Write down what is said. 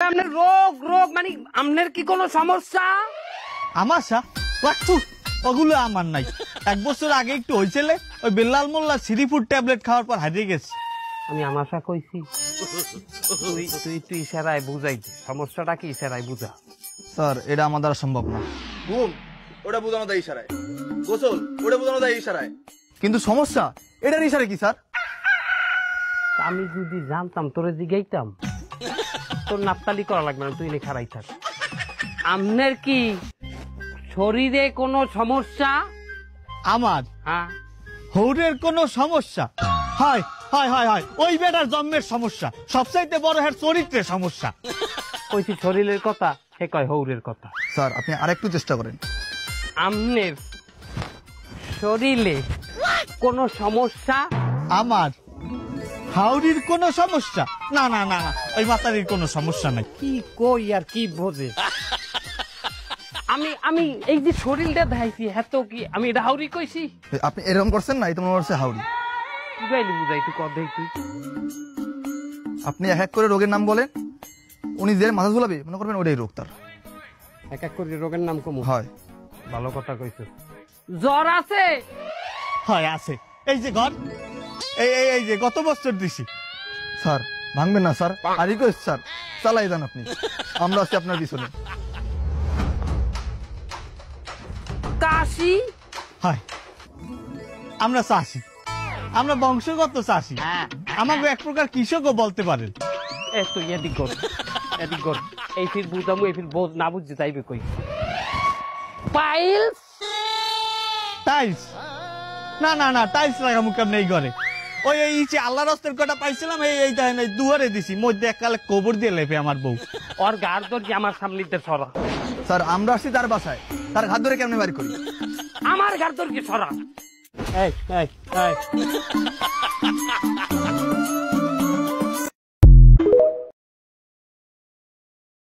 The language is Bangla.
আপনার রোগ রোগ মানে আপনার কি কোনো সমস্যা? আমার ওগুলো আমার নাই। 1 বছর আগে একটু হয়েছিল, ওই বেল্লাল মোল্লা সিরিফুড ট্যাবলেট খাওয়ার পর হারিয়ে গেছে। আমি আমাশা কইছি তুই ইশারায় বুঝাই দে, সমস্যাটা কি ইশারায় বুঝা। স্যার এটা আমার দ্বারা সম্ভব না। ঘুম ওটা বোঝানো দেয় ইশারায়, গোসল ওটা বোঝানো দেয় ইশারায়। কিন্তু সমস্যা এটার ইশারা কি স্যার? আমি যদি জানতাম তোরে জিগাইতাম, তোর নাপতালি করা লাগবে না, তুই খারাই থাক। আপনার কি শরীরে কোনো সমস্যা? আমার হ্যাঁ, হৌরের কোনো সমস্যা? হয় হয় হয় হয়, ওই বেটার জন্মের সমস্যা। সবচাইতে বড় হ্যাঁ চরিত্রের সমস্যা। কইছি শরীরের কথা, সে কয় হৌরের কথা। স্যার আপনি আরেকটু চেষ্টা করেন। আপনার শরীরে কোনো সমস্যা? আমার হাউরির কোনো সমস্যা? না না না না, ওই মাতারির কোনো সমস্যা নাই। কি কই আর কি বোঝে? আমি এই যে শরীরটা দেখাইছি, হ্যাঁ তো কি আমি এটা হাউরি কইছি? আপনি এরকম করছেন না, এটা মনে হচ্ছে হাউরি। বুঝাইলি বুঝাই তুই কর দেখ। তুই আপনি এক এক করে রোগের নাম বলেন, উনি যে মাথা ঝুলাবে মনে করবেন ওটাই রোগ তার। এক এক করে রোগের নাম কমু? হয়। ভালো কথা কইছে। জ্বর আছে? হয় আছে। এই যে ঘর, এই যে গত বছর দিছি। স্যার ভাঙবেন না স্যার, আর রিকোয়েস্ট স্যার, চালাই যান আপনি, আমরা আছি আপনার পিছনে। কাশি? হয়, আমরা চাষি, আমরা বংশগত চাষি। আমাকে এক প্রকার কৃষকও বলতে পারেন। এ তুই এদিক কর, এদিক কর। এই ফির বুঝামু, এই ফির বোঝ না বুঝতে যাইবে কই। পাইলস? টাইলস? না না না, টাইলস লাগামু কেমন এই ঘরে? ওই এই যে আল্লাহ রস্তের কটা পাইছিলাম, এই দুয়ারে দিছি, মধ্যে এককালে কবর দিয়ে লেপে আমার বউ। ওর গার তোর কি আমার সামলিতে সরা? স্যার আমরা আসছি তার বাসায়, তার হাত ধরে কেমনে বাড়ি করি? আমার গার তোর কি সরা? এই এই এই